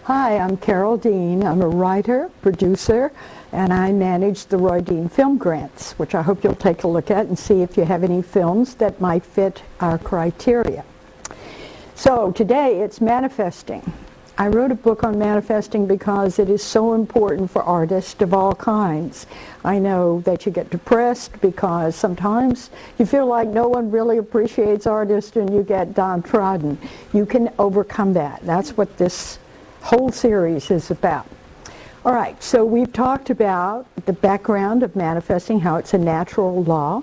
Hi, I'm Carole Dean. I'm a writer, producer, and I manage the Roy Dean Film Grants, which I hope you'll take a look at and see if you have any films that might fit our criteria. So today it's manifesting. I wrote a book on manifesting because it is so important for artists of all kinds. I know that you get depressed because sometimes you feel like no one really appreciates artists and you get downtrodden. You can overcome that. That's what this whole series is about. All right, so we've talked about the background of manifesting, how it's a natural law,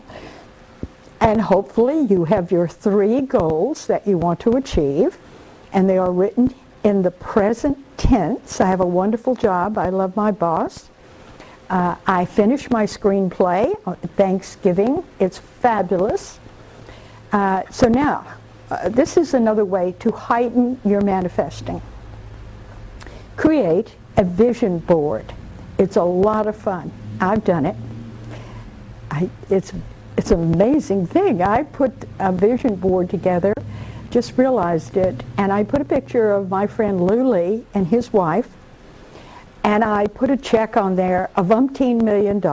and hopefully you have your 3 goals that you want to achieve, and they are written in the present tense. I have a wonderful job. I love my boss. I finished my screenplay on Thanksgiving. It's fabulous. So now, this is another way to heighten your manifesting. Create a vision board. It's a lot of fun. I've done it. It's an amazing thing. I put a vision board together, just realized it, and I put a picture of my friend Luli and his wife, and I put a check on there of $umpteen million.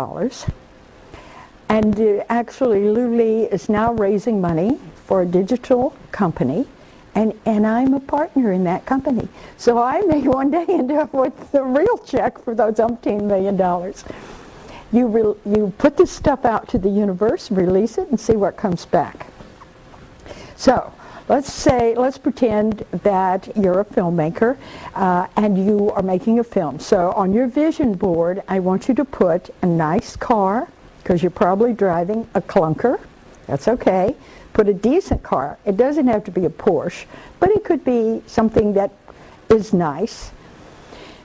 And actually Luli is now raising money for a digital company, and I'm a partner in that company. So I may one day end up with the real check for those $umpteen million. You put this stuff out to the universe, release it, and see what comes back. So let's pretend that you're a filmmaker and you are making a film. So on your vision board, I want you to put a nice car, because you're probably driving a clunker. That's okay. Put a decent car. It doesn't have to be a Porsche, but it could be something that is nice.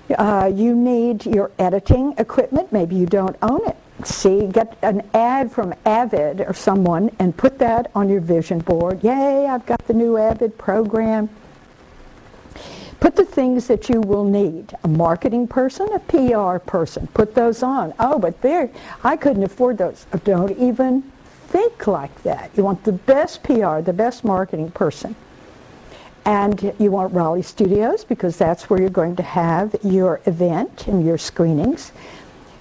You need your editing equipment. Maybe you don't own it. Get an ad from Avid or someone and put that on your vision board. Yay, I've got the new Avid program. Put the things that you will need. A marketing person, a PR person. Put those on. Oh, but I couldn't afford those. Don't even think like that. You want the best PR, the best marketing person. And you want Raleigh Studios, because that's where you're going to have your event and your screenings.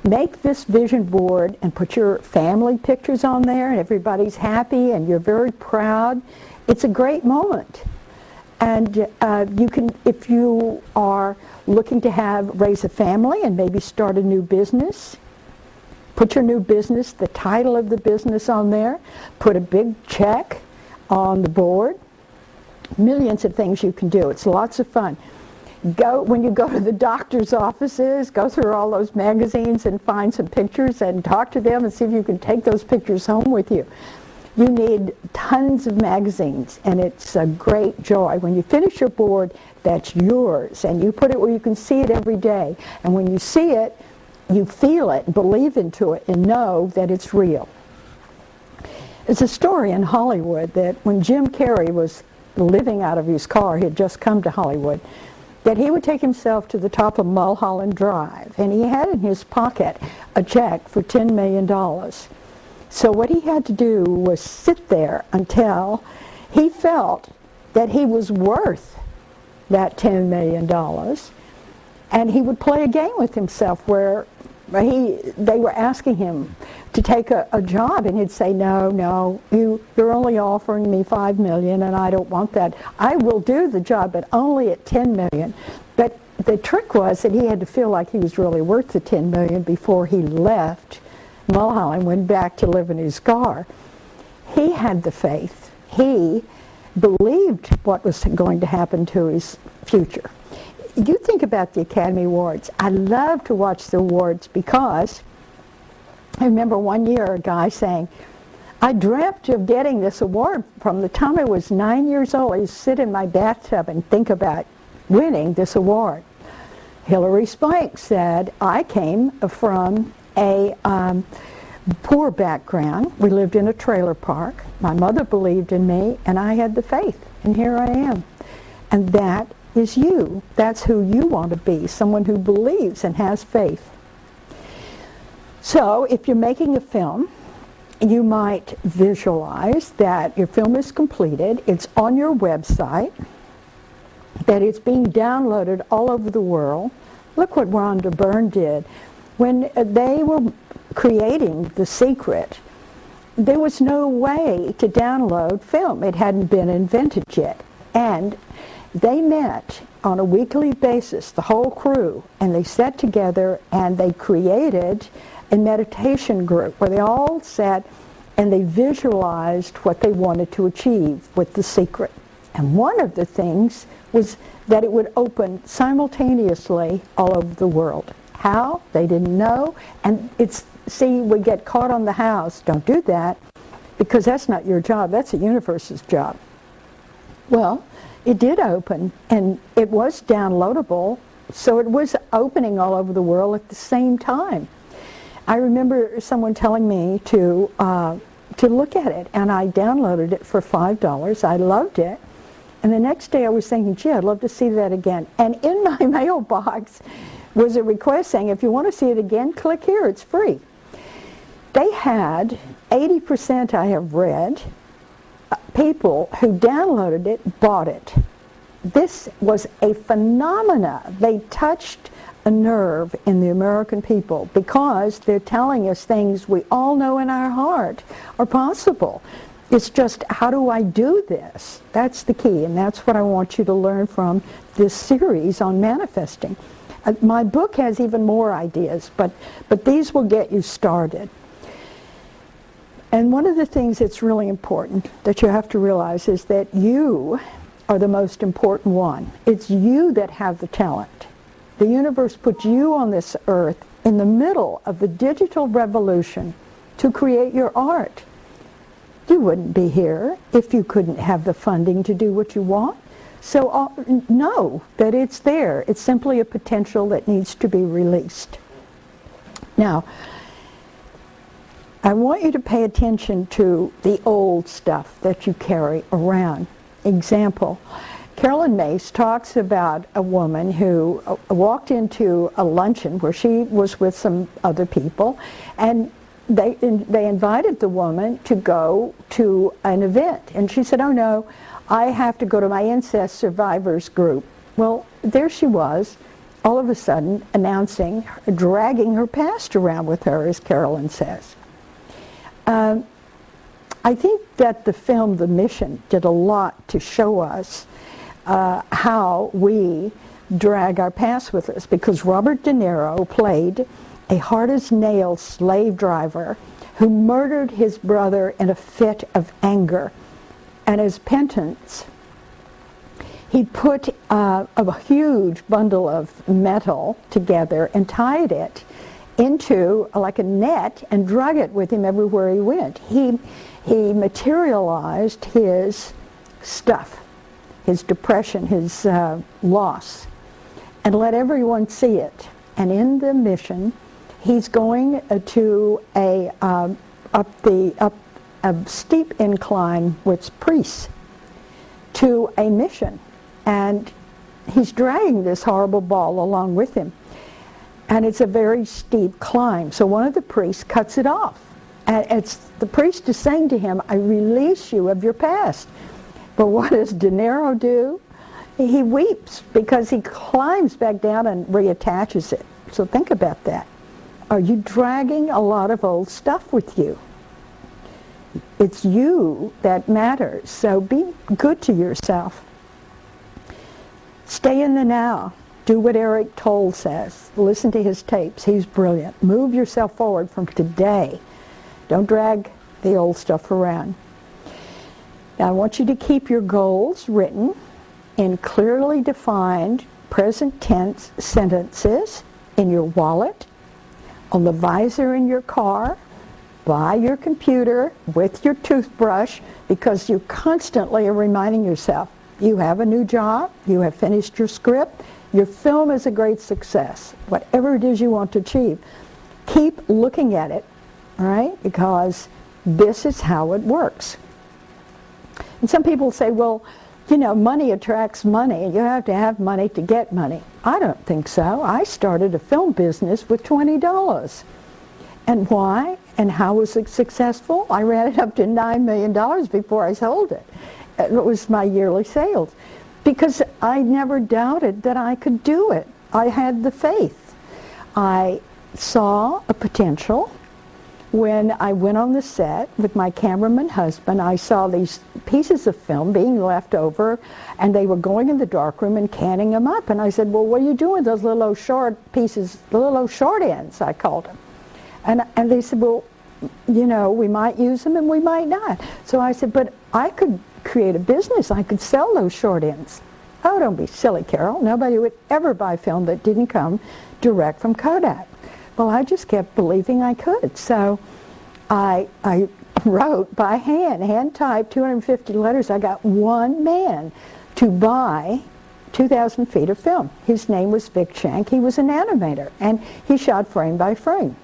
Make this vision board and put your family pictures on there, and everybody's happy and you're very proud. It's a great moment. And you can, if you are looking to raise a family and maybe start a new business, put your new business, the title of the business on there. Put a big check on the board. Millions of things you can do. It's lots of fun. When you go to the doctor's offices, go through all those magazines and find some pictures and talk to them and see if you can take those pictures home with you. You need tons of magazines, and it's a great joy. When you finish your board, that's yours, and you put it where you can see it every day. And when you see it, you feel it, believe into it, and know that it's real. There's a story in Hollywood that when Jim Carrey was living out of his car, he had just come to Hollywood, that he would take himself to the top of Mulholland Drive, and he had in his pocket a check for $10 million. So what he had to do was sit there until he felt that he was worth that $10 million, and he would play a game with himself where they were asking him to take a job, and he'd say, no, you're only offering me $5 million, and I don't want that. I will do the job, but only at $10 million. But the trick was that he had to feel like he was really worth the $10 million before he left Mulholland and went back to live in his car. He had the faith. He believed what was going to happen to his future. You think about the Academy Awards. I love to watch the awards because I remember one year a guy saying, I dreamt of getting this award from the time I was 9 years old. I used to sit in my bathtub and think about winning this award. Hilary Swank said, I came from a poor background. We lived in a trailer park. My mother believed in me, and I had the faith, and here I am. And that is you. That's who you want to be, someone who believes and has faith. So if you're making a film, you might visualize that your film is completed. It's on your website. that it's being downloaded all over the world. Look what Rhonda Byrne did. When they were creating The Secret, there was no way to download film. It hadn't been invented yet. And they met on a weekly basis, the whole crew, and they sat together and they created a meditation group where they all sat and they visualized what they wanted to achieve with The Secret. And one of the things was that it would open simultaneously all over the world. How? They didn't know. And we get caught on the house. Don't do that, because that's not your job. That's the universe's job. Well, it did open, and it was downloadable, so it was opening all over the world at the same time. I remember someone telling me to look at it, and I downloaded it for $5. I loved it. And the next day I was thinking, gee, I'd love to see that again. And in my mailbox was a request saying, if you want to see it again, click here, it's free. They had 80%, I have read, people who downloaded it bought it. This was a phenomena. They touched a nerve in the American people because they're telling us things we all know in our heart are possible. It's just, how do I do this? That's the key, and that's what I want you to learn from this series on manifesting. My book has even more ideas, but these will get you started. And one of the things that's really important that you have to realize is that you are the most important one. It's you that have the talent. The universe put you on this earth in the middle of the digital revolution to create your art. You wouldn't be here if you couldn't have the funding to do what you want. So know that it's there. It's simply a potential that needs to be released. Now, I want you to pay attention to the old stuff that you carry around. Example, Carolyn Mace talks about a woman who walked into a luncheon where she was with some other people, and they invited the woman to go to an event. And she said, oh no, I have to go to my incest survivors group. Well, there she was, all of a sudden announcing, dragging her past around with her, as Carolyn says. I think that the film The Mission did a lot to show us how we drag our past with us, because Robert De Niro played a hard-as-nails slave driver who murdered his brother in a fit of anger. And as penance, he put a huge bundle of metal together and tied it into like a net and drug it with him everywhere he went. He materialized his stuff, his depression, his loss, and let everyone see it. And in the mission, he's going to up a steep incline with priests to a mission, and he's dragging this horrible ball along with him. And it's a very steep climb. So one of the priests cuts it off. And the priest is saying to him, I release you of your past. But what does De Niro do? He weeps because he climbs back down and reattaches it. So think about that. Are you dragging a lot of old stuff with you? It's you that matters. So be good to yourself. Stay in the now. Do what Eric Toll says. Listen to his tapes. He's brilliant. Move yourself forward from today. Don't drag the old stuff around. Now, I want you to keep your goals written in clearly defined present tense sentences in your wallet, on the visor in your car, by your computer, with your toothbrush, because you constantly are reminding yourself, you have a new job, you have finished your script, your film is a great success. Whatever it is you want to achieve, keep looking at it, all right? Because this is how it works. And some people say, well, you know, money attracts money, and you have to have money to get money. I don't think so. I started a film business with $20. And why? And how was it successful? I ran it up to $9 million before I sold it. It was my yearly sales. because I never doubted that I could do it. I had the faith. I saw a potential. When I went on the set with my cameraman husband, I saw these pieces of film being left over, and they were going in the darkroom and canning them up. And I said, well, what are you doing with those little old short pieces, the little old short ends, I called them. And they said, well, you know, we might use them and we might not. So I said, but I could create a business. I could sell those short ends. Oh, don't be silly, Carole. Nobody would ever buy film that didn't come direct from Kodak. Well, I just kept believing I could. So I wrote by hand typed 250 letters. I got one man to buy 2,000 feet of film. His name was Vic Shank. He was an animator, and he shot frame by frame.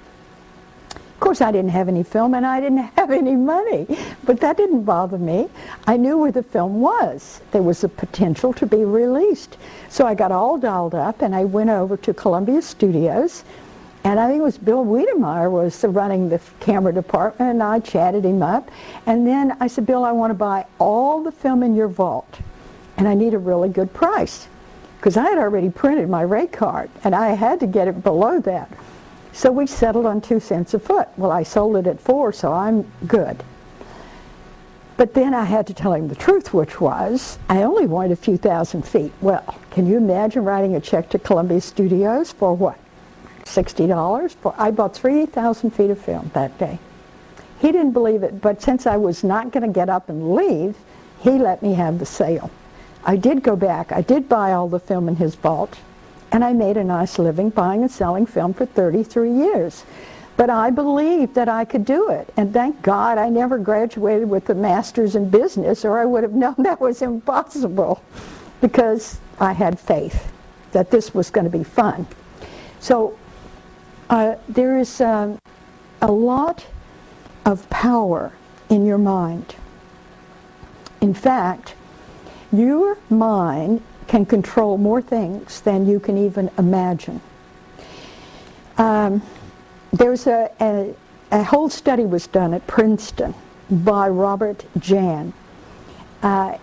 Of course, I didn't have any film and I didn't have any money, but that didn't bother me. I knew where the film was. There was a potential to be released. So I got all dolled up and I went over to Columbia Studios, and I think it was Bill Wiedemeyer was running the camera department, and I chatted him up. And then I said, Bill, I want to buy all the film in your vault, and I need a really good price, because I had already printed my rate card and I had to get it below that. So we settled on 2 cents a foot. Well, I sold it at 4, so I'm good. But then I had to tell him the truth, which was, I only wanted a few thousand feet. Well, can you imagine writing a check to Columbia Studios for what? $60? I bought 3,000 feet of film that day. He didn't believe it, but since I was not going to get up and leave, he let me have the sale. I did go back. I did buy all the film in his vault. And I made a nice living buying and selling film for 33 years. But I believed that I could do it. And thank God I never graduated with a master's in business, or I would have known that was impossible, because I had faith that this was going to be fun. So there is a lot of power in your mind. In fact, your mind can control more things than you can even imagine. There's a whole study was done at Princeton by Robert Jan.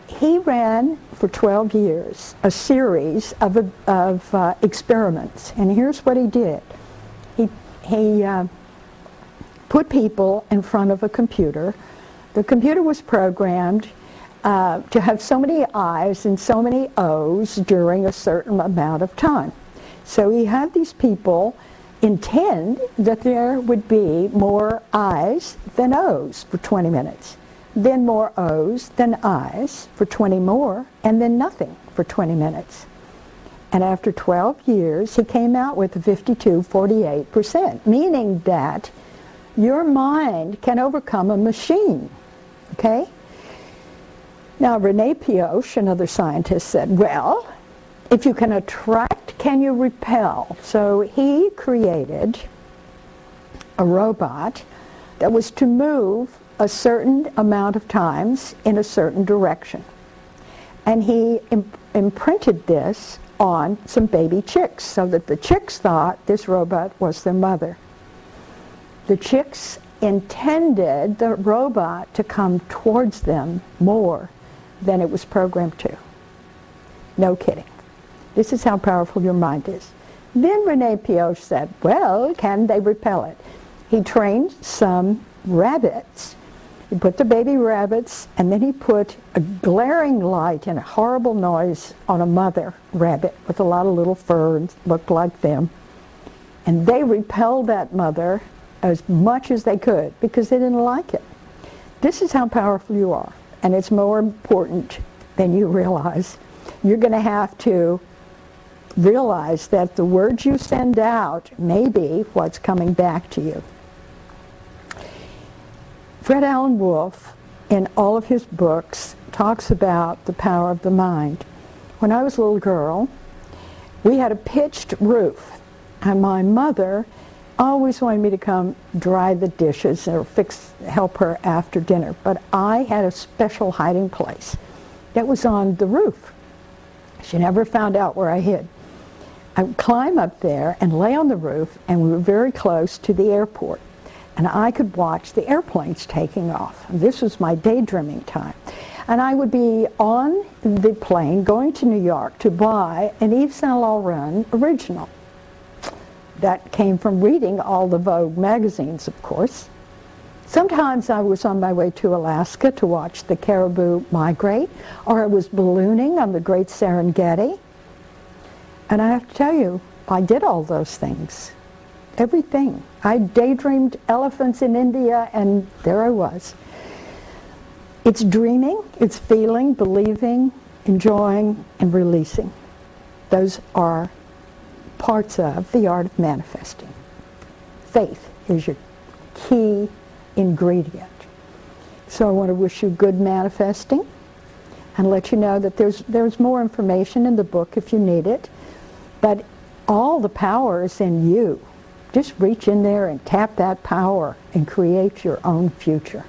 He ran for 12 years a series of experiments, and here's what he did. He put people in front of a computer. The computer was programmed to have so many I's and so many O's during a certain amount of time. So he had these people intend that there would be more I's than O's for 20 minutes, then more O's than I's for 20 more, and then nothing for 20 minutes. And after 12 years, he came out with 52-48%, meaning that your mind can overcome a machine, okay? Now, Rene Pioche, another scientist, said, well, if you can attract, can you repel? So he created a robot that was to move a certain amount of times in a certain direction. And he imprinted this on some baby chicks so that the chicks thought this robot was their mother. The chicks intended the robot to come towards them more than it was programmed to. No kidding. This is how powerful your mind is. Then Rene Pioche said, well, can they repel it? He trained some rabbits. He put the baby rabbits, and then he put a glaring light and a horrible noise on a mother rabbit with a lot of little fur and looked like them. And they repelled that mother as much as they could because they didn't like it. This is how powerful you are, and it's more important than you realize. You're going to have to realize that the words you send out may be what's coming back to you. Fred Allen Wolfe, in all of his books, talks about the power of the mind. When I was a little girl, we had a pitched roof, and my mother always wanted me to come dry the dishes or help her after dinner. But I had a special hiding place that was on the roof. She never found out where I hid. I would climb up there and lay on the roof, and we were very close to the airport. And I could watch the airplanes taking off. This was my daydreaming time. And I would be on the plane going to New York to buy an Yves Saint Laurent original. That came from reading all the Vogue magazines, of course. Sometimes I was on my way to Alaska to watch the caribou migrate, or I was ballooning on the Great Serengeti. And I have to tell you, I did all those things. Everything. I daydreamed elephants in India, and there I was. It's dreaming, it's feeling, believing, enjoying, and releasing. Those are parts of the art of manifesting. Faith is your key ingredient. So I want to wish you good manifesting and let you know that there's more information in the book if you need it. But all the power is in you. Just reach in there and tap that power and create your own future.